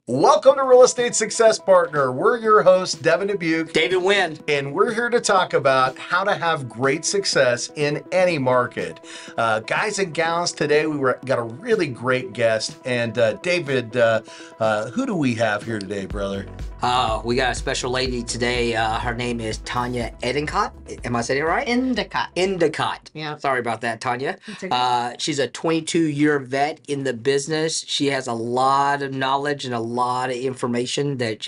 Welcome to Real Estate Success Partner. We're your hosts, Devin Dubuc, David Nguyen. and we're here to talk about how to have great success in any market. Guys and gals, today got a really great guest. And David, who do we have here today, brother? We got a special lady today. Her name is Tanya Endicott. Am I saying it right? Endicott. Endicott. Yeah. Sorry about that, Tanya. Okay. She's a 22-year vet in the business. She has a lot of knowledge and a lot of information that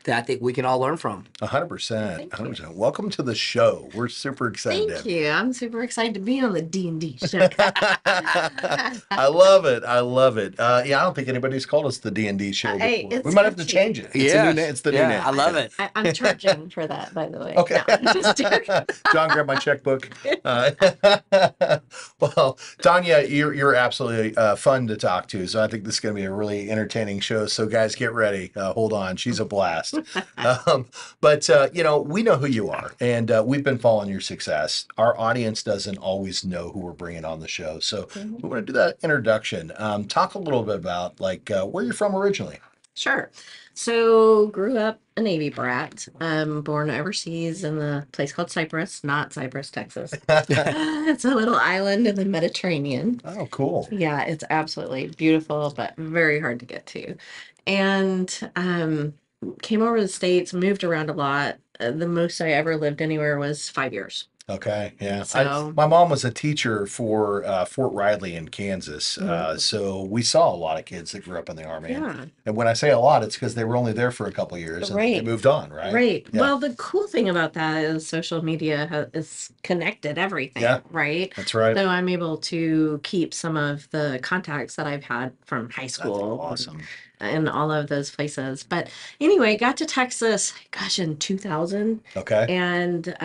I think we can all learn from. 100%. 100%. Welcome to the show. We're super excited. Thank you. I'm super excited to be on the D&D show. I love it. I love it. Yeah, I don't think anybody's called us the D&D show Hey, before. it's We might have to catchy. change it. It's a new name. It's the new name. I love it. I'm charging for that, by the way. Okay. No, I'm just joking. John, grab my checkbook. Well, Tanya, you're absolutely fun to talk to. So I think this is going to be a really entertaining show. So guys, get ready. Hold on. She's a blast. But we know who you are, and we've been following your success. Our audience doesn't always know who we're bringing on the show. So we want to do that introduction. Talk a little bit about where you're from originally. Sure. So grew up a Navy brat, born overseas in a place called Cyprus, not Cyprus, Texas. It's a little island in the Mediterranean. Oh, cool. Yeah, it's absolutely beautiful, but very hard to get to. And came over to the States, moved around a lot. The most I ever lived anywhere was 5 years. Okay, yeah. So- My mom was a teacher for Fort Riley in Kansas, so we saw a lot of kids that grew up in the Army. Yeah. And when I say a lot, it's because they were only there for a couple of years and they Right. moved on, right? Right. Yeah. Well, the cool thing about that is social media has connected everything, Yeah. right? That's right. So I'm able to keep some of the contacts that I've had from high That's school awesome. and all of those places. But anyway, got to Texas, gosh, in 2000. Okay. And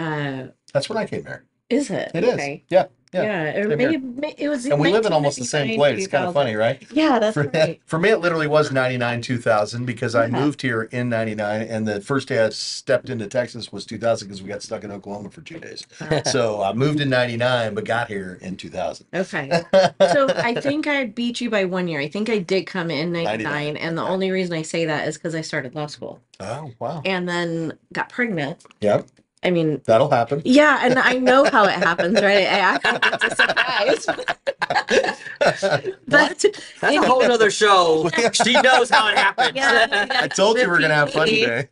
That's when I came here. is it? It is. Okay. Yeah. Yeah. Or Same here. maybe it was. And we live in almost the same 1999, place. It's kind of 2000. funny, right? Yeah, that's right. For me, it literally was 99, 2000 because I Yeah. moved here in 99. And the first day I stepped into Texas was 2000 because we got stuck in Oklahoma for 2 days. So I moved in 99, but got here in 2000. Okay. So I think I beat you by 1 year. I think I did come in 99. And the only reason I say that is because I started law school Oh, wow. and then got pregnant. Yep. I mean, That'll happen. yeah, and I know how it happens, right? I act like it's a surprise. But That's a whole other show. She knows how it happens. Yeah. I told you we were going to have fun today.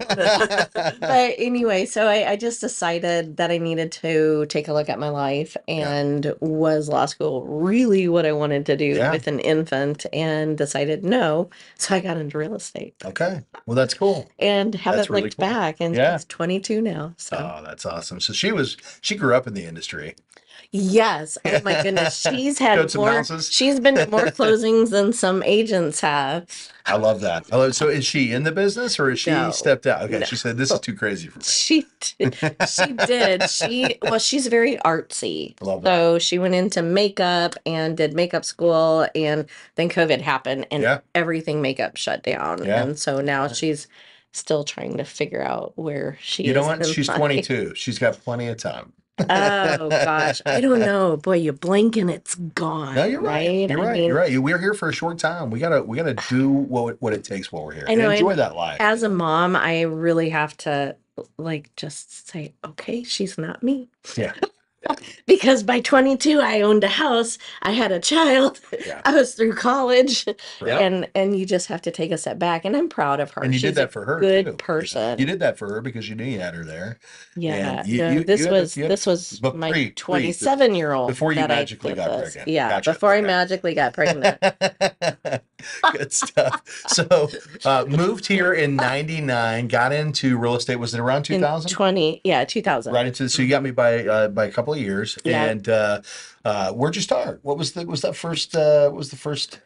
But anyway, so I just decided that I needed to take a look at my life, and was law school really what I wanted to do Yeah. with an infant, and decided no. So I got into real estate Okay. Well, that's cool. and That's haven't really looked cool. back, and Yeah. she's 22 now. So Oh, that's awesome. So she grew up in the industry. yes, oh my goodness, Showed some houses. she's been to more closings than some agents have. I love that. So is she in the business or is she No. stepped out? Okay. No. She said, this is too crazy for me. She did. She's very artsy. Love that. So she went into makeup and did makeup school, and then COVID happened and Yeah. everything makeup shut down. Yeah. And so now she's still trying to figure out where she is. You know what? in She's life. 22. She's got plenty of time. Oh gosh. I don't know. Boy, you blink and it's gone. No, you're right. You're I right. mean, You're right. We're here for a short time. We gotta do what it takes while we're here. I know, And enjoy and that life. as a mom, I really have to just say, okay, she's not me. Yeah. Because by 22, I owned a house, I had a child, Yeah. I was through college, Yeah. and you just have to take a step back. And I'm proud of her. And you She's did that a for her. good too. person. You did that for her because you knew you had her there. Yeah, And you- no, you- this you had was to- you had- this was but my pre- 27-year-old before you that I magically did got this. pregnant. Yeah, Gotcha. before I Okay. magically got pregnant. Good stuff. So moved here in 99, got into real estate. Was it around 2000? 2000. Right into, so you got me by a couple of years. Yeah. And where'd you start? What was the first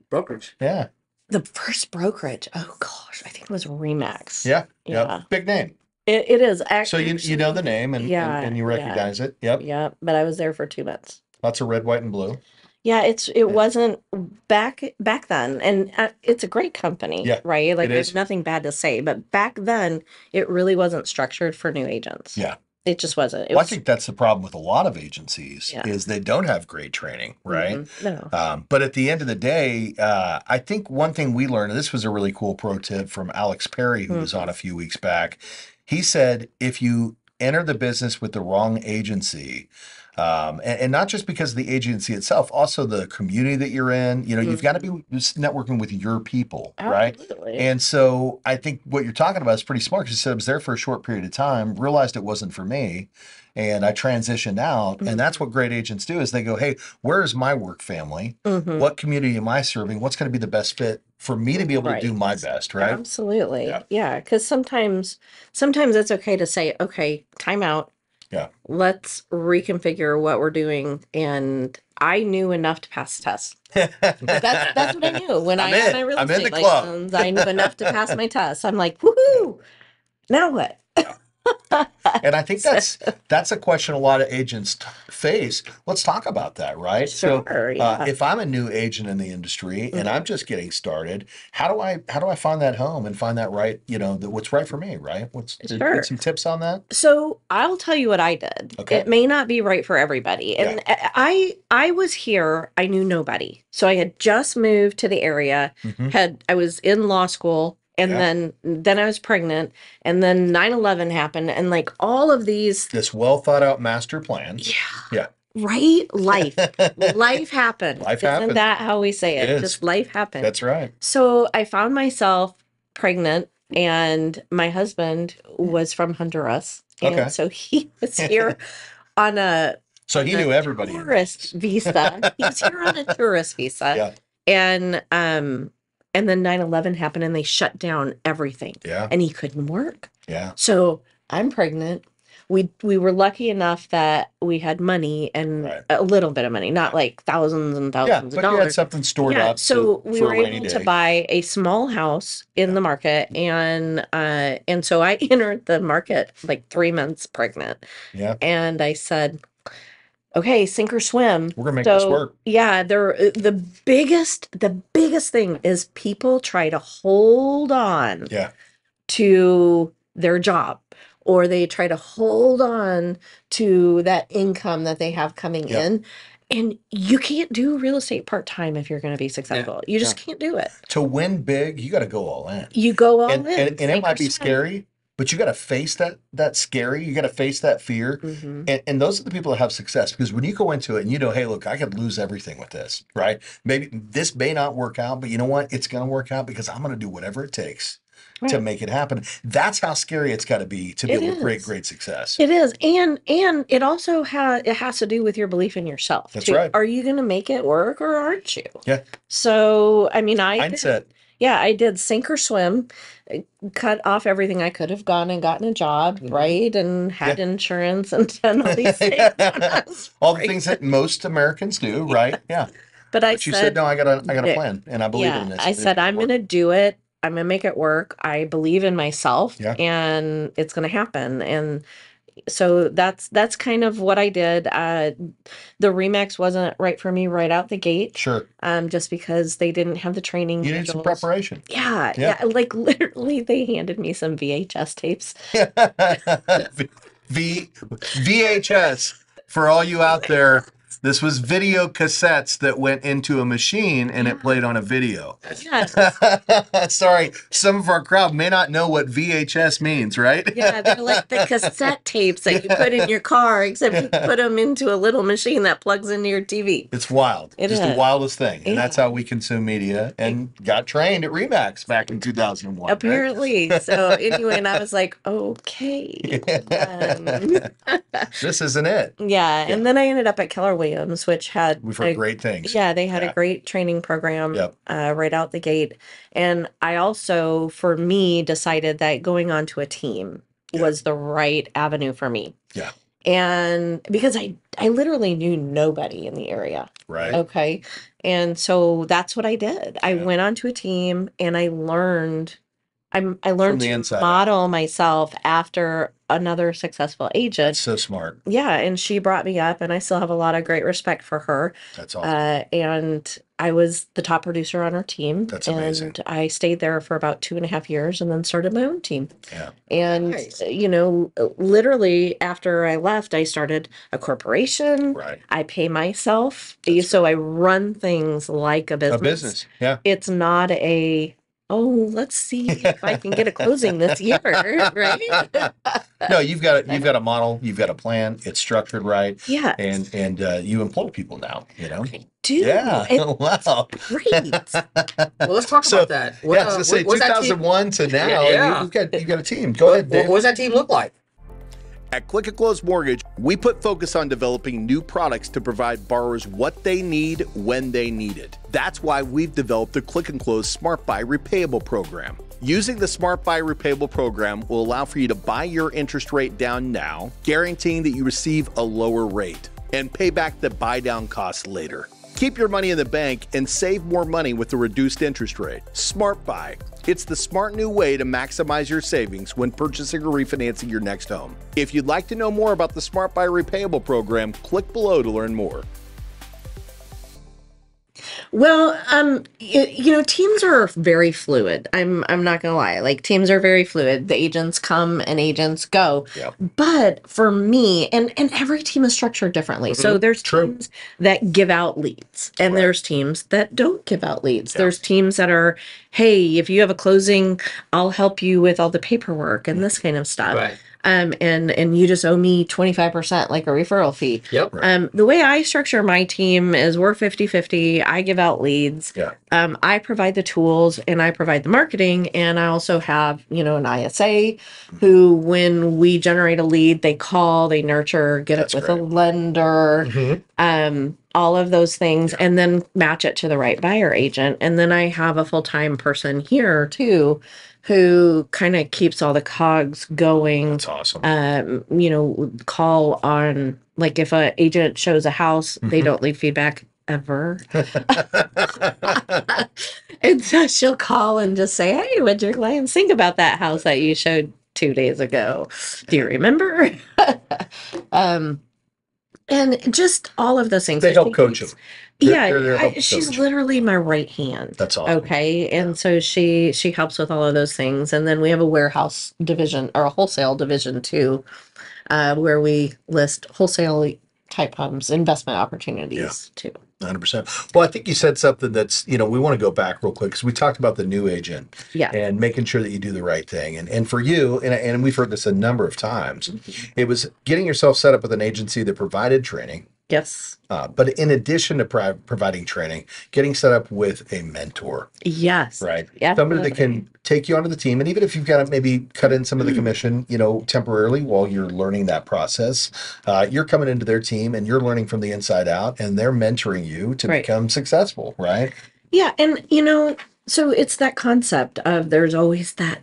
Brokerage. yeah. The first brokerage. Oh gosh, I think it was Remax. Yeah. Yeah. Yep. Big name. It is So actually. you know the name and Yeah, and you yeah. recognize it. Yep. Yeah, but I was there for 2 months. Lots of red, white, and blue. Yeah, it wasn't back then, and it's a great company, Yeah, right? Like it there's is. nothing bad to say, but back then it really wasn't structured for new agents. Yeah. It just wasn't. It Well, I was, think that's the problem with a lot of agencies yeah. is they don't have great training, right? No. But at the end of the day, I think one thing we learned, and this was a really cool pro tip from Alex Perry, who was on a few weeks back. He said, if you enter the business with the wrong agency, and not just because of the agency itself, also the community that you're in, you've got to be networking with your people, right? Absolutely. And so I think what you're talking about is pretty smart because you said I was there for a short period of time, realized it wasn't for me, and I transitioned out. And that's what great agents do is they go, hey, where is my work family? What community am I serving? What's going to be the best fit for me to be able to do my best, right? Absolutely. Yeah. Because sometimes it's okay to say, okay, time out. Yeah. Let's reconfigure what we're doing. And I knew enough to pass the test. That's what I knew when I got my real I'm in estate the club. license. I knew enough to pass my test. I'm like, woohoo! Now what? And I think that's a question a lot of agents face. Let's talk about that, right? Sure, yeah. If I'm a new agent in the industry and I'm just getting started, how do I find that home and find that right, what's right for me, right? Sure. Get some tips on that? So I'll tell you what I did. Okay. It may not be right for everybody. And I was here, I knew nobody. So I had just moved to the area, I was in law school, and then I was pregnant, and then 9/11 happened, and like all of these, this well thought out master plan. Yeah. Right? Life happened. Life happens. Isn't that how we say it? It is. Just life happened. That's right. So I found myself pregnant, and my husband was from Honduras. And Okay. so he was here on So he knew everybody. tourist visa. He was here on a tourist visa. Yeah. And then 9/11 happened and they shut down everything. Yeah. And he couldn't work. Yeah. So I'm pregnant. We were lucky enough that we had money and a little bit of money, not like thousands and thousands of but you dollars. had something stored up. So we were for a rainy able day. to buy a small house in the market, and so I entered the market like 3 months pregnant. Yeah. And I said, okay, sink or swim. We're gonna make this work. Yeah, the biggest thing is people try to hold on to their job, or they try to hold on to that income that they have coming in. And you can't do real estate part-time if you're going to be successful. You just can't do it. To win big, you got to go all in. You go all in. And it might be scary, but you got to face that scary. You got to face that fear. And those are the people that have success, because when you go into it and hey, look, I could lose everything with this, right? Maybe this may not work out, but you know what? It's going to work out because I'm going to do whatever it takes to make it happen. That's how scary it's got to be able to create great success. It is. And it also has to do with your belief in yourself. That's right. Are you going to make it work or aren't you? Yeah. So, I mean, mindset. I did sink or swim, cut off everything. I could have gone and gotten a job, right? And had insurance and done all these things. All the things that most Americans do, right? Yeah. But you said, no, I got a plan, and I believe in this. I said, I'm going to do it. I'm going to make it work. I believe in myself, and it's going to happen. And so that's kind of what I did. The Remax wasn't right for me right out the gate. Sure. Just because they didn't have the training. You need some preparation. Yeah. Like literally, they handed me some VHS tapes. VHS, for all you out there. This was video cassettes that went into a machine and it played on a video. Yes. Sorry, some of our crowd may not know what VHS means, right? Yeah, they're like the cassette tapes that you put in your car, except you put them into a little machine that plugs into your TV. It's wild. It's the wildest thing. And that's how we consume media and got trained at Remax back in 2001. Apparently. Right? So anyway, and I was like, okay. This isn't it. Yeah. And then I ended up at Keller Williams, which had we've heard great things. Yeah, they had a great training program right out the gate. And I also, for me, decided that going onto a team was the right avenue for me. Yeah. And because I literally knew nobody in the area. Right. Okay. And so that's what I did. I went onto a team and I learned to model myself after another successful agent. That's so smart. Yeah, and she brought me up, and I still have a lot of great respect for her. That's awesome. I was the top producer on our team. That's amazing. And I stayed there for about 2.5 years and then started my own team. Yeah. And, Nice. literally after I left, I started a corporation. Right. I pay myself. That's So I run things like a business. A business. Yeah. It's not let's see if I can get a closing this year, right? No, you've got a model, you've got a plan, it's structured right. Yeah. And you employ people now, I do. Yeah. Wow. Great. Well, let's talk about that. I was gonna say what's that team- 2001 to now, Yeah. you've got a team. Go ahead, Dave. What does that team look like? At Click and Close Mortgage, we put focus on developing new products to provide borrowers what they need when they need it. That's why we've developed the Click and Close Smart Buy Repayable program. Using the Smart Buy Repayable program will allow for you to buy your interest rate down now, guaranteeing that you receive a lower rate, and pay back the buy down costs later. Keep your money in the bank and save more money with a reduced interest rate. Smart Buy. It's the smart new way to maximize your savings when purchasing or refinancing your next home. If you'd like to know more about the Smart Buy Repayable program, click below to learn more. Well, teams are very fluid. I'm not gonna lie. Like teams are very fluid. The agents come and agents go. Yep. But for me, and every team is structured differently. So there's teams that give out leads, and there's teams that don't give out leads. Yep. There's teams that are, hey, if you have a closing, I'll help you with all the paperwork and this kind of stuff. Right. And you just owe me 25% like a referral fee. Yep. The way I structure my team is we're 50-50. I give out leads. Yeah. I provide the tools and I provide the marketing. And I also have, an ISA who, when we generate a lead, they call, they nurture, get That's it with great. a lender, all of those things, and then match it to the right buyer agent. And then I have a full-time person here too, who kind of keeps all the cogs going. That's awesome. Call on, like if an agent shows a house, they don't leave feedback ever. And so she'll call and just say, hey, what'd your clients think about that house that you showed 2 days ago? Do you remember? And just all of those things. They help coach them. They're helping She's coach. literally my right hand. That's awesome. Okay. And so she helps with all of those things. And then we have a warehouse division or a wholesale division too, where we list wholesale type homes, investment opportunities too. 100%. Well, I think you said something that's, we want to go back real quick because we talked about the new agent and making sure that you do the right thing. And for you, and we've heard this a number of times, it was getting yourself set up with an agency that provided training. Yes. But in addition to providing training, getting set up with a mentor. Yes. Right. Yeah. Somebody that can take you onto the team. And even if you've got to maybe cut in some of the commission, temporarily while you're learning that process, you're coming into their team and you're learning from the inside out and they're mentoring you to become successful. Right. Yeah. And, so it's that concept of there's always that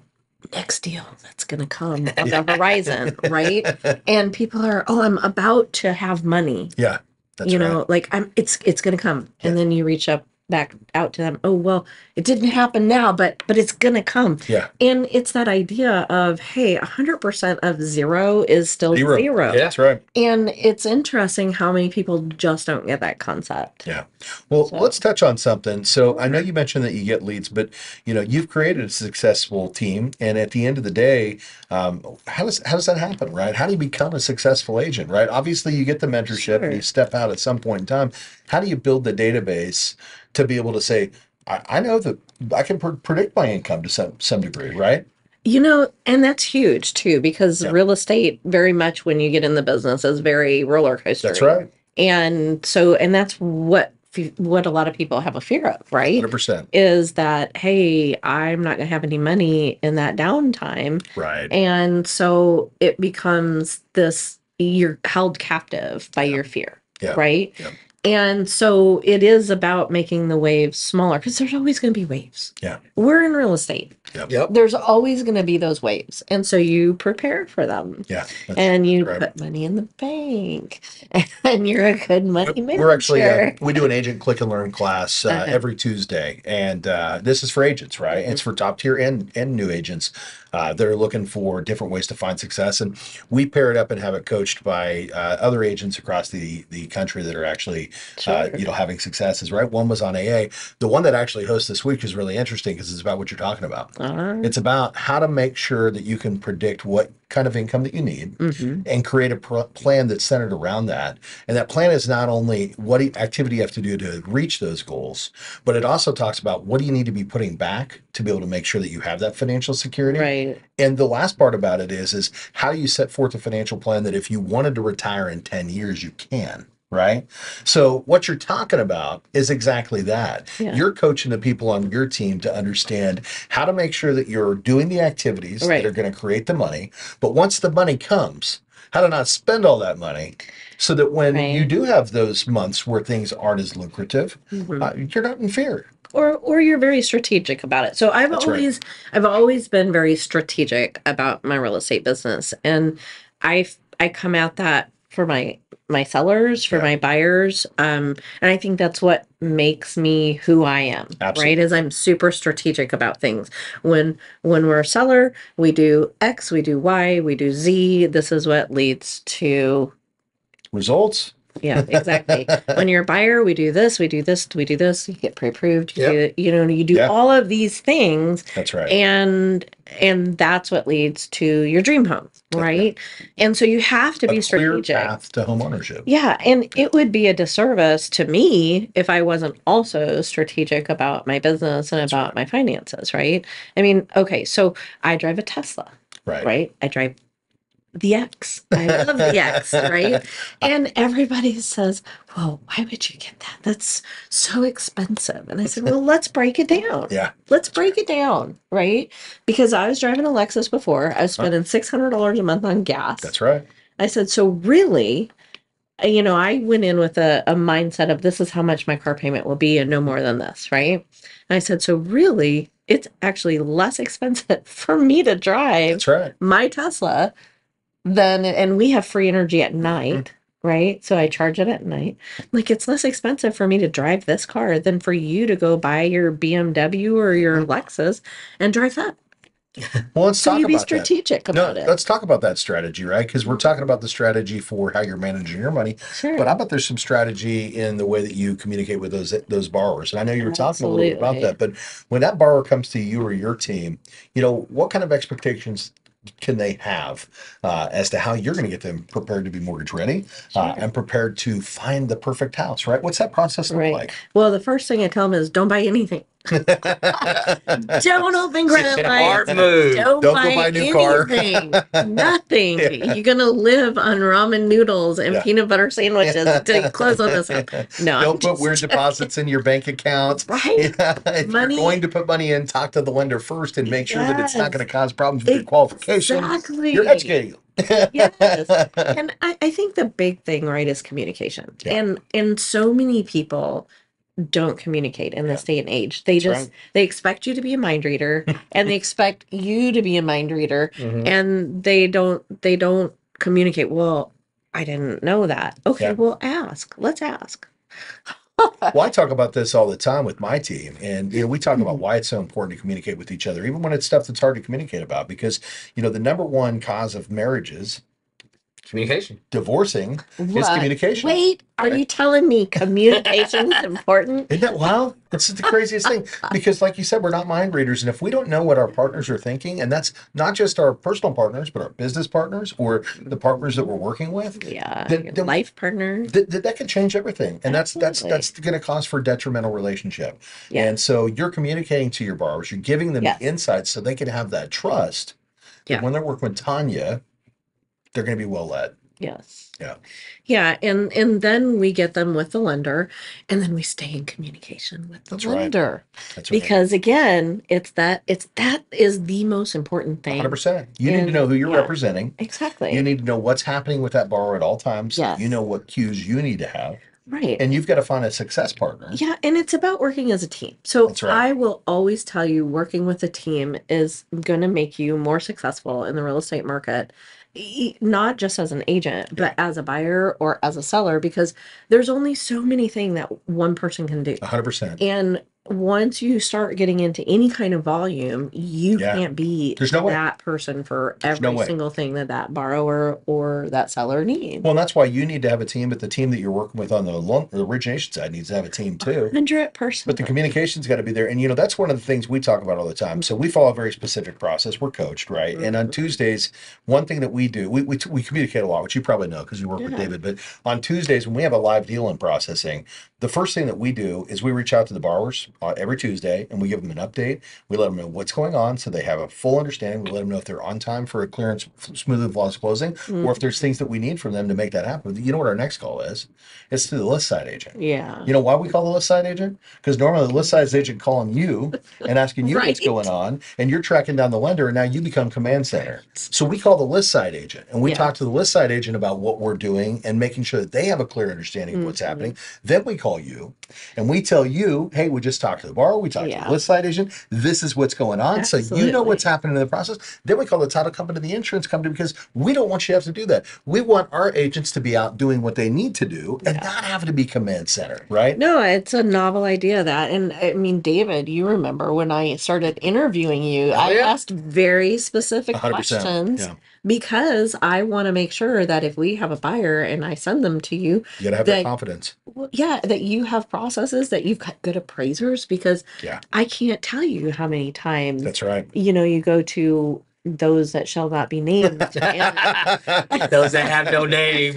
next deal that's going to come on the horizon, right? And people are, I'm about to have money. Yeah, that's right. Like it's going to come, and then you reach back out to them. Oh well, it didn't happen now, but it's going to come. Yeah, and it's that idea of, hey, 100% of zero is still zero. Yeah, that's right. And it's interesting how many people just don't get that concept. Yeah. Well, let's touch on something. So I know you mentioned that you get leads, but you've created a successful team, and at the end of the day, how does that happen, right? How do you become a successful agent, right? Obviously, you get the mentorship, and you step out at some point in time. How do you build the database to be able to say, I know that I can predict my income to some degree, right? And that's huge too, because real estate, very much when you get in the business, is very roller coaster. That's right. And that's what a lot of people have a fear of, right? 100%. Is that, hey, I'm not going to have any money in that downtime. Right. And so it becomes this, you're held captive by your fear, right? Yeah. And so it is about making the waves smaller, because there's always going to be waves. Yeah. We're in real estate. Yep. There's always going to be those waves. And so you prepare for them. Yeah. And you put money in the bank. And you're a good money manager. We're actually, we do an agent click and learn class every Tuesday. And this is for agents, right? And it's for top tier and new agents that are looking for different ways to find success. And we pair it up and have it coached by other agents across the country that are actually Sure. having successes, right? One was on AA. The one that actually hosts this week is really interesting because it's about what you're talking about. It's about how to make sure that you can predict what kind of income that you need and create a plan that's centered around that. And that plan is not only what activity you have to do to reach those goals, but it also talks about what do you need to be putting back to be able to make sure that you have that financial security. Right. And the last part about it is how you set forth a financial plan that if you wanted to retire in 10 years, you can. Right. So what you're talking about is exactly that. Yeah. You're coaching the people on your team to understand how to make sure that you're doing the activities that are going to create the money. But once the money comes, how to not spend all that money so that when you do have those months where things aren't as lucrative, you're not in fear. Or you're very strategic about it. So I've always been very strategic about my real estate business, and I come at that for my sellers, for my buyers, and I think that's what makes me who I am. Absolutely. Right? Is I'm super strategic about things. When we're a seller, we do X, we do Y, we do Z. This is what leads to results. Yeah, exactly. When you're a buyer, we do this, we do this, we do this. You get pre-approved. You do all of these things. That's right. And that's what leads to your dream home, right? And so you have to be strategic. Clear path to home ownership. Yeah, and it would be a disservice to me if I wasn't also strategic about my business and about my finances, right? I mean, okay, so I drive a Tesla, right? I drive the X. I love the X, right? And everybody says, well, why would you get that? That's so expensive. And I said, well, let's break it down. Yeah. Let's break it down, right? Because I was driving a Lexus before. I was spending $600 a month on gas. That's right. I said, so really, I went in with a mindset of this is how much my car payment will be and no more than this, right? And I said, so really, it's actually less expensive for me to drive my Tesla and we have free energy at night, right? So I charge it at night. Like, it's less expensive for me to drive this car than for you to go buy your BMW or your Lexus and drive that. Well, let's talk about that. Be strategic about it. Let's talk about that strategy, right? Because we're talking about the strategy for how you're managing your money. Sure. But I bet there's some strategy in the way that you communicate with those borrowers. And I know you were talking a little bit about that. But when that borrower comes to you or your team, what kind of expectations can they have as to how you're going to get them prepared to be mortgage ready and prepared to find the perfect house, right? What's that process look like? Well, the first thing I tell them is don't buy anything. Don't open credit lines. Don't go buy a new anything. Car. Nothing. You're going to live on ramen noodles and peanut butter sandwiches until you close on this one. No, don't put weird deposits in your bank account. Right. If you're going to put money in, talk to the lender first and make sure that it's not going to cause problems with your qualification. Exactly. You're educating you. Yes. And I think the big thing, right, is communication. Yeah. And so many people don't communicate in this day and age. They they expect you to be a mind reader and they expect you to be a mind reader and they don't communicate. Well, I didn't know that. Okay, well, let's ask. Well, I talk about this all the time with my team, and we talk about why it's so important to communicate with each other, even when it's stuff that's hard to communicate about, because the number one cause of marriages, divorcing, is communication. Wait, are you telling me communication is important? Isn't that wild? This is the craziest thing, because like you said, we're not mind readers, and if we don't know what our partners are thinking, and that's not just our personal partners, but our business partners or the partners that we're working with, then life partner, that can change everything, and that's going to cause for a detrimental relationship. And so you're communicating to your borrowers, you're giving them the insights so they can have that trust that when they're working with Tanya, they're going to be well led. Yes. Yeah. Yeah. And then we get them with the lender, and then we stay in communication with the lender. That's right. Because again, that is the most important thing. 100%. You need to know who you're representing. Exactly. You need to know what's happening with that borrower at all times. Yes. You know what cues you need to have. Right. And you've got to find a success partner. Yeah, and it's about working as a team. So I will always tell you, working with a team is going to make you more successful in the real estate market. Not just as an agent, but as a buyer or as a seller, because there's only so many things that one person can do. 100%. And once you start getting into any kind of volume, you Yeah. can't be There's no way. that person for There's no every way. single thing that borrower or that seller needs. Well, and that's why you need to have a team, but the team that you're working with on the origination side needs to have a team too. 100%. But the communication's got to be there. And, that's one of the things we talk about all the time. So we follow a very specific process. We're coached, right? And on Tuesdays, one thing that we do, we communicate a lot, which you probably know because you work with David. But on Tuesdays, when we have a live deal in processing, the first thing that we do is we reach out to the borrowers every Tuesday and we give them an update. We let them know what's going on so they have a full understanding. We let them know if they're on time for a clearance, smooth and flawless closing, or if there's things that we need from them to make that happen. You know what our next call is? It's to the list side agent. Yeah. You know why we call the list side agent? Because normally the list side agent calling you and asking you what's Right. going on, and you're tracking down the lender, and now you become command center. So we call the list side agent, and we talk to the list side agent about what we're doing and making sure that they have a clear understanding of what's happening. Then we call you, and we tell you, hey, we just talked to the borrower, we talked to the list side agent, this is what's going on, so you know what's happening in the process. Then we call the title company, the insurance company, because we don't want you to have to do that. We want our agents to be out doing what they need to do and not having to be command center, right? No, it's a novel idea that, and I mean, David, you remember when I started interviewing you, I asked very specific 100%. questions because I want to make sure that if we have a buyer and I send them to you, You got to have that confidence. That you have processes, that you've got good appraisers, because I can't tell you how many times That's right. you go to those that shall not be named and, Those that have no names.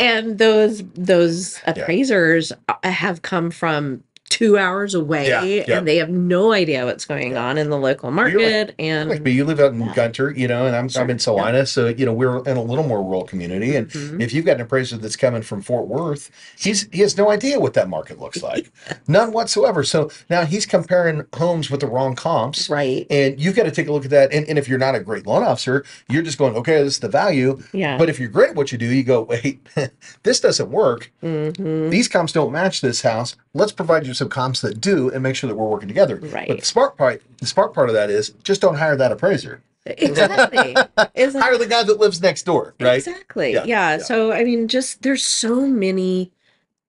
and those appraisers have come from 2 hours away and they have no idea what's going on in the local market. And like me, you live out in Gunter, and I'm in Salina, so we're in a little more rural community. And if you've got an appraiser that's coming from Fort Worth, he has no idea what that market looks like, none whatsoever. So now he's comparing homes with the wrong comps, right? And you've got to take a look at that. And if you're not a great loan officer, you're just going, okay, this is the value. Yeah. But if you're great at what you do, you go, wait, this doesn't work. These comps don't match this house. Let's provide you some comps that do and make sure that we're working together. Right. But the smart part of that is just don't hire that appraiser. Exactly. Hire the guy that lives next door, right? Exactly. Yeah. So I mean, just there's so many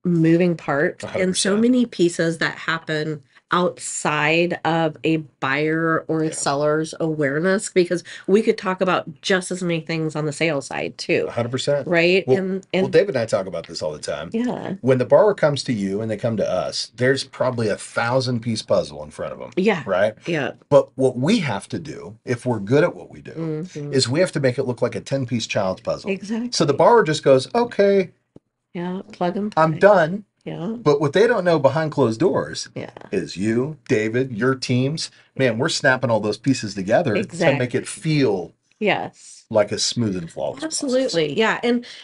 moving parts 100%. and so many pieces that happen outside of a buyer or a seller's awareness, because we could talk about just as many things on the sales side too. 100%. Right. Well, David and I talk about this all the time. Yeah. When the borrower comes to you and they come to us, there's probably 1,000-piece puzzle in front of them. Yeah. Right? Yeah. But what we have to do, if we're good at what we do, is we have to make it look like a 10-piece child's puzzle. Exactly. So the borrower just goes, okay. Yeah. Plug and play. I'm done. Yeah. But what they don't know behind closed doors is you, David, your teams. Man, we're snapping all those pieces together to make it feel like a smooth and flawless Absolutely. process. Yeah.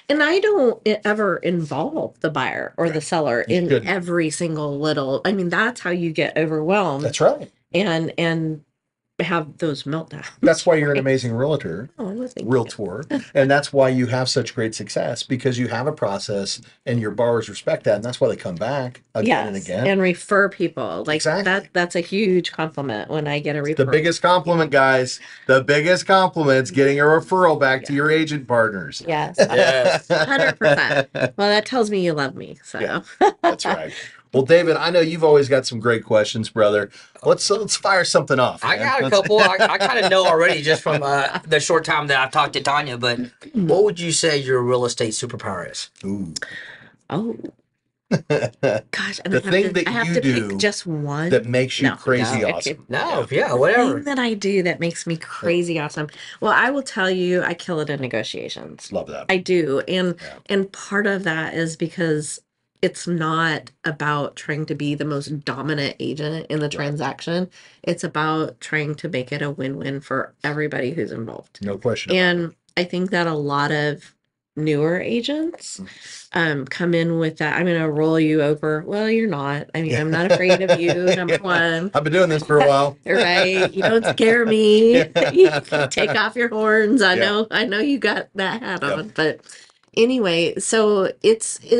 And I don't ever involve the buyer or the seller in every single little. I mean, that's how you get overwhelmed. That's right. And have those meltdowns. That's why you're an amazing realtor, Realtor. And that's why you have such great success, because you have a process and your borrowers respect that. And that's why they come back again and again. And refer people. Like that's a huge compliment when I get a referral. The biggest compliment, guys. The biggest compliment's getting a referral back to your agent partners. Yes. 100%. Well, that tells me you love me. So that's right. Well, David, I know you've always got some great questions, brother. Let's fire something off. I got a couple. I kind of know already just from the short time that I've talked to Tanya. But what would you say your real estate superpower is? Ooh. Oh. Gosh, and I have to pick just one that makes you crazy awesome. Whatever. The thing that I do that makes me crazy awesome. Well, I will tell you, I kill it in negotiations. Love that. I do, and part of that is because it's not about trying to be the most dominant agent in the transaction. It's about trying to make it a win-win for everybody who's involved. No question. And I think that a lot of newer agents come in with that, I'm going to roll you over. Well, you're not. I mean, I'm not afraid of you, number one. I've been doing this for a while. Right. You don't scare me. You take off your horns. I know you got that hat on. But anyway, so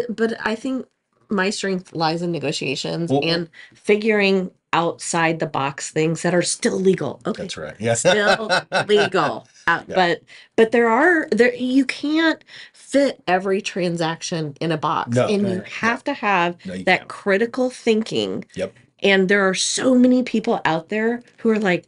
but I think my strength lies in negotiations and figuring outside the box things that are still legal. Okay. That's right. Yeah. Still legal. But there you can't fit every transaction in a box. No. And you have to have No, you that can't. critical thinking. Yep. And there are so many people out there who are like,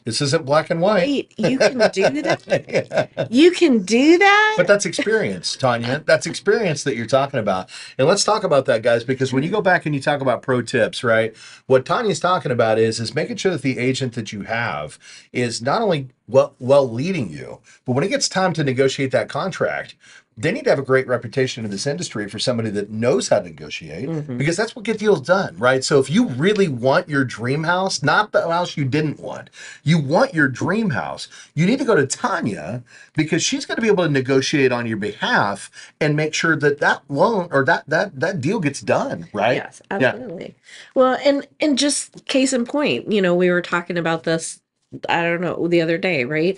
This isn't black and white. wait, you can do that? Yeah. You can do that? But that's experience, Tanya. That's experience that you're talking about. And let's talk about that, guys, because when you go back and you talk about pro tips, right? What Tanya's talking about is making sure that the agent that you have is not only well leading you, but when it gets time to negotiate that contract, they need to have a great reputation in this industry for somebody that knows how to negotiate, because that's what gets deals done, right? So if you really want your dream house, not the house you didn't want, you want your dream house, you need to go to Tanya, because she's going to be able to negotiate on your behalf and make sure that that loan or that deal gets done, right? Yes, absolutely. Well, and just case in point, we were talking about this, I don't know, the other day, right?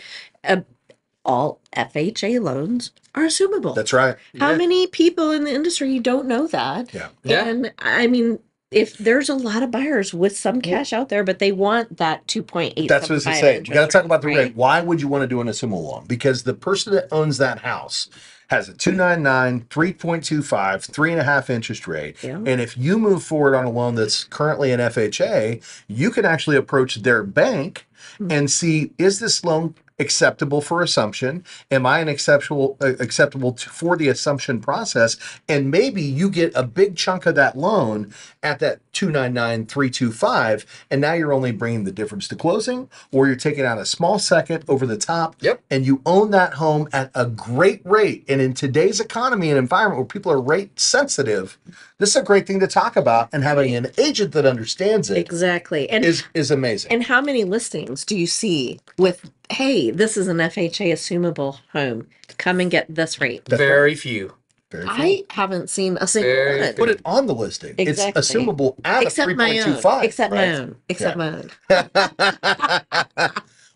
All FHA loans are assumable. That's right. How many people in the industry don't know that? Yeah. And I mean, if there's a lot of buyers with some cash out there, but they want that 2.8. That's what I was going to say. We got to talk about the rate. Why would you want to do an assumable loan? Because the person that owns that house has a 299, 3.25, 3.5 interest rate. Yeah. And if you move forward on a loan that's currently an FHA, you can actually approach their bank and see, is this loan acceptable for assumption? Am I an acceptable for the assumption process? And maybe you get a big chunk of that loan at that 299, 325, and now you're only bringing the difference to closing, or you're taking out a small second over the top, and you own that home at a great rate. And in today's economy and environment where people are rate sensitive, this is a great thing to talk about, and having an agent that understands it exactly is amazing. And how many listings do you see with, hey, this is an FHA assumable home, come and get this rate? Very few. I haven't seen a single one. Put it on the listing. Exactly. It's assumable at except a 3.25. My own.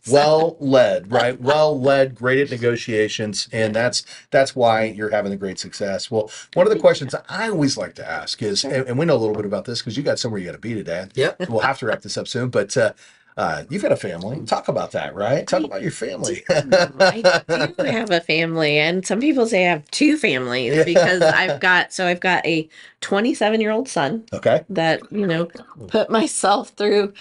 Well led, right? Well led, great at negotiations, and that's why you're having the great success. Well, one of the questions I always like to ask is, and we know a little bit about this because you got somewhere you got to be today. Yep. We'll have to wrap this up soon, but you've got a family. Talk about that, right? Talk about your family. I do have a family, and some people say I have two families because I've got a 27-year-old son. Okay. That put myself through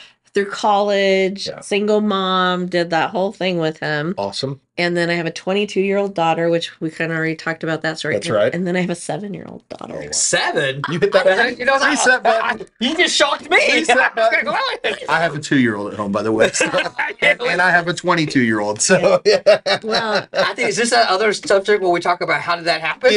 college, single mom, did that whole thing with him. Awesome. And then I have a 22-year-old daughter, which we kind of already talked about that story. That's right. And then I have a 7-year-old daughter. Oh, wow. 7? You hit that. Reset button. You just shocked me. Reset button. I have a 2-year-old at home, by the way, so, and I have a 22-year-old. So, well, I think is this that other subject where we talk about how did that happen?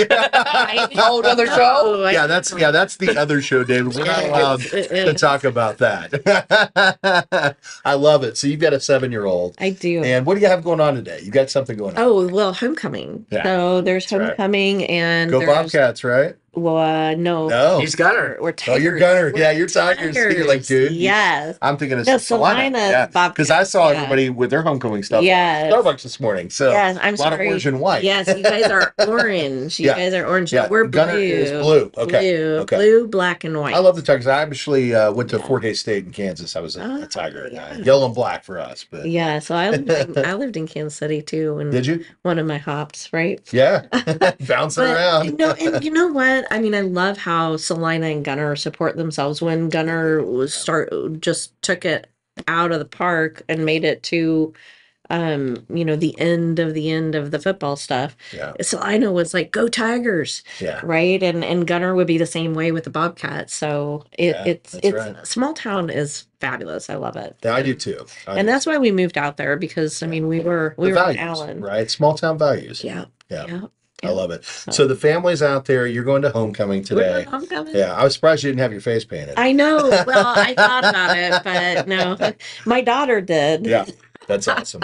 Whole other show. Yeah, that's the other show, David. We're not allowed to talk about that. I love it. So you've got a 7-year-old. I do. And what do you have going on today? You got something going on? Oh, well, homecoming. Yeah, so there's homecoming, and go Bobcats, right? Well, no. He's Gunner. We're Tigers. Oh, you're Gunner. Yeah, you're Tigers. You're like, dude. Yes. I'm thinking of Salina. Yeah, because I saw everybody with their homecoming stuff. Yes. Starbucks this morning. So yes, I'm a lot of orange and white. Yes, you guys are orange. You guys are orange. Yeah. We're blue. Gunner is blue. Okay. Blue, black, and white. I love the Tigers. I actually went to Fort Hays State in Kansas. I was a Tiger. Yellow and black for us. But yeah, so I lived in Kansas City too. And did you? One of my hops, right? Yeah. Bouncing around. And you know what? I mean, I love how Salina and Gunner support themselves. When Gunner just took it out of the park and made it to the end of the football stuff. Yeah. Salina was like, go Tigers. Yeah. Right. And Gunner would be the same way with the Bobcats. So it's right. Small town is fabulous. I love it. Yeah, I do too. That's why we moved out there, because we were values, in Allen. Right. Small town values. Yeah. I love it. So the family's out there. You're going to homecoming today. We're going to homecoming? Yeah, I was surprised you didn't have your face painted. I know. Well, I thought about it, but no. My daughter did. Yeah, that's awesome.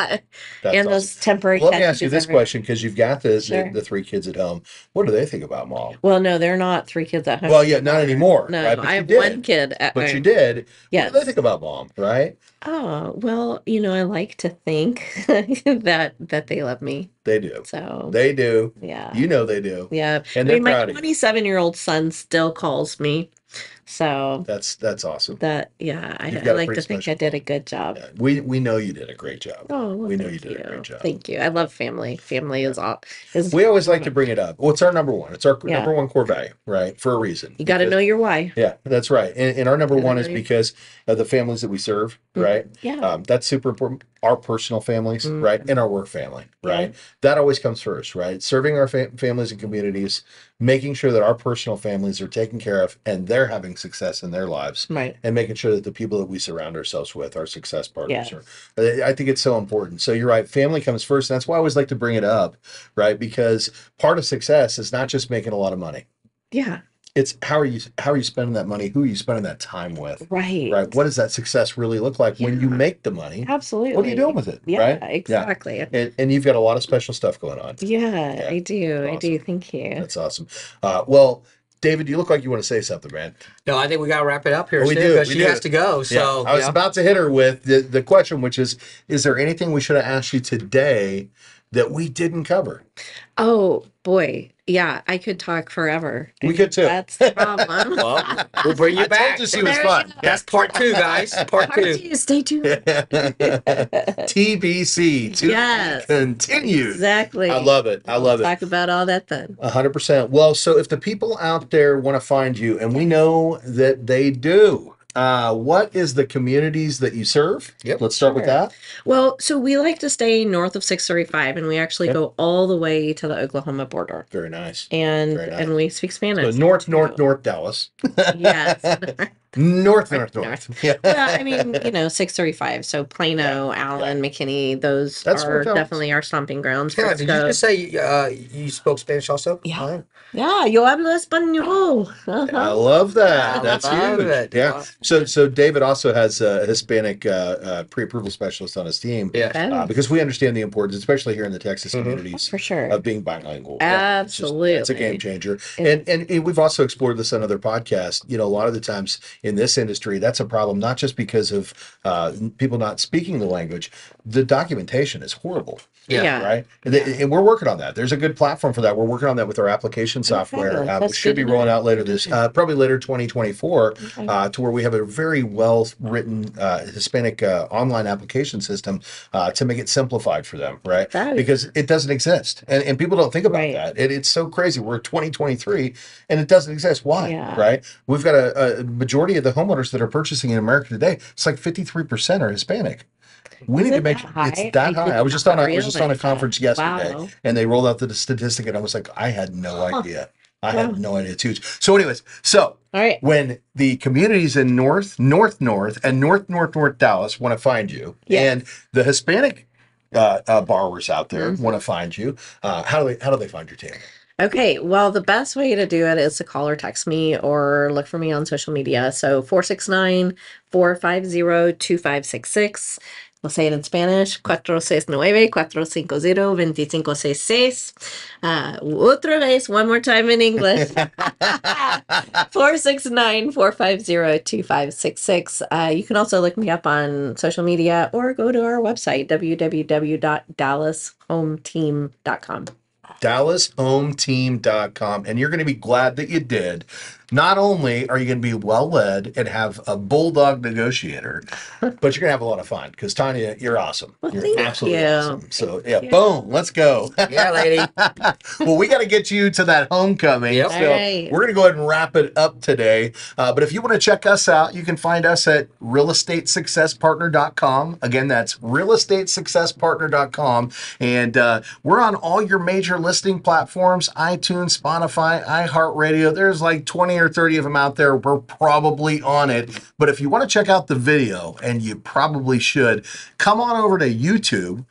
Those temporary. Well, let me ask you this question, because you've got the Sure. 3 kids at home. What do they think about Mom? Well, no, they're not 3 kids at home. Well, yeah, not anymore. No, right? But I have you did. 1 kid at home. But you did. Yes. What do they think about Mom? Right? Oh, well, I like to think that they love me. They do. So they do. Yeah. They do. Yeah. And they're my proud of you. 27-year-old son still calls me So That's awesome. I You've got a like pretty to think I special did a bond. good job. Yeah, we know you did a great job. Oh, well, We know you thank did a great you. job. Thank you. I love family. Family Yeah. is all is We always like to paramount. bring it up. Well, it's our number one. It's our Yeah. number one core value, right? For a reason. You got to know your why. Yeah, that's right. And our number Gotta one know is your because of the families that we serve, right? Yeah. That's super important. Our personal families, right? And our work family, right? Yeah. That always comes first, right? Serving our families and communities, making sure that our personal families are taken care of and they're having success in their lives, Right. and making sure that the people that we surround ourselves with, our success partners, Yeah. are. I think it's so important. So you're right. Family comes first. And that's why I always like to bring it up, right? Because part of success is not just making a lot of money. Yeah. It's how are you spending that money? Who are you spending that time with? Right. Right. What does that success really look like when you Yeah. make the money? Absolutely. What are you doing with it? Yeah, Right? exactly. Yeah. And you've got a lot of special stuff going on. Yeah, I do. I do. Awesome. Thank you. That's awesome. Well, David, you look like you want to say something, man. No, I think we got to wrap it up here Oh, we soon do, because we she do. has to go. So I was about to hit her with the question, which is there anything we should have asked you today that we didn't cover? Oh boy. Yeah, I could talk forever. We could too. That's the problem. well, we'll bring you I back. told you she was There you fun. go. That's part 2, guys. Part Part 2. 2, stay tuned. TBC to Yes. continue. Exactly. I love it. I love it. Talk about all that then. 100%. Well, so if the people out there want to find you, and we know that they do, what is the communities that you serve? Yep. Let's start with that. Well, so we like to stay north of 635, and we actually Okay. go all the way to the Oklahoma border. Very nice. And Very nice. and we speak Spanish. So north Dallas. Yes. North. Yeah. Well, I mean, 635. So Plano, Allen, McKinney, those That's are what counts. definitely our stomping grounds. Yeah, Let's did you go. just say you spoke Spanish also? Yeah. Yeah, yo hablo español. I love that. I That's love huge. it. Yeah. So David also has a Hispanic pre-approval specialist on his team. Yeah. Because we understand the importance, especially here in the Texas communities, For sure. of being bilingual. Absolutely. It's a game changer. It And we've also explored this on other podcasts. A lot of the times in this industry, that's a problem, not just because of people not speaking the language. The documentation is horrible. Yeah. Right. And we're working on that. There's a good platform for that. We're working on that with our application software. That's Which should be good to rolling know. out later probably later 2024, to where we have a very well written Hispanic online application system to make it simplified for them. Right. That is- Because it doesn't exist. And people don't think about Right. that. It's so crazy. We're 2023 and it doesn't exist. Why? Yeah. Right. We've got a majority of the homeowners that are purchasing in America today. It's like 53% are Hispanic. We Is need to it make that sure high? it's that I high. did I was just on not a realize conference that. yesterday, Wow. and they rolled out the statistic, and I was like, I had no idea. I Wow. had no idea. It's huge. So, anyways, All right. when the communities in North, and North Dallas want to find you, Yeah. and the Hispanic borrowers out there want to find you, how do they find your team? Okay, well, the best way to do it is to call or text me or look for me on social media. So 469-450-2566. We'll say it in Spanish. 469-450-2566. Otra vez, one more time in English. 469-450-2566. You can also look me up on social media or go to our website, www.dallashometeam.com. DallasHomeTeam.com, and you're going to be glad that you did. Not only are you going to be well led and have a bulldog negotiator, but you're going to have a lot of fun because Tanya, you're awesome. Well, You're thank absolutely you. awesome. So you. boom, let's go. Yeah, lady. Well, we got to get you to that homecoming. Yep. So All right. we're going to go ahead and wrap it up today. But if you want to check us out, you can find us at realestatesuccesspartner.com. Again, that's realestatesuccesspartner.com. And we're on all your major listing platforms, iTunes, Spotify, iHeartRadio. There's like 20 or 30 of them out there. We're probably on it. But if you want to check out the video, and you probably should, come on over to YouTube.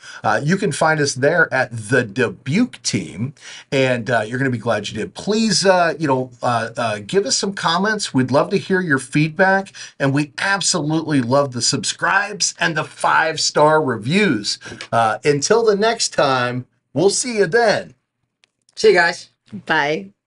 You can find us there at the Dubuc team, and you're going to be glad you did. Please, give us some comments. We'd love to hear your feedback, and we absolutely love the subscribes and the 5-star reviews. Until the next time, we'll see you then. See you guys. Bye.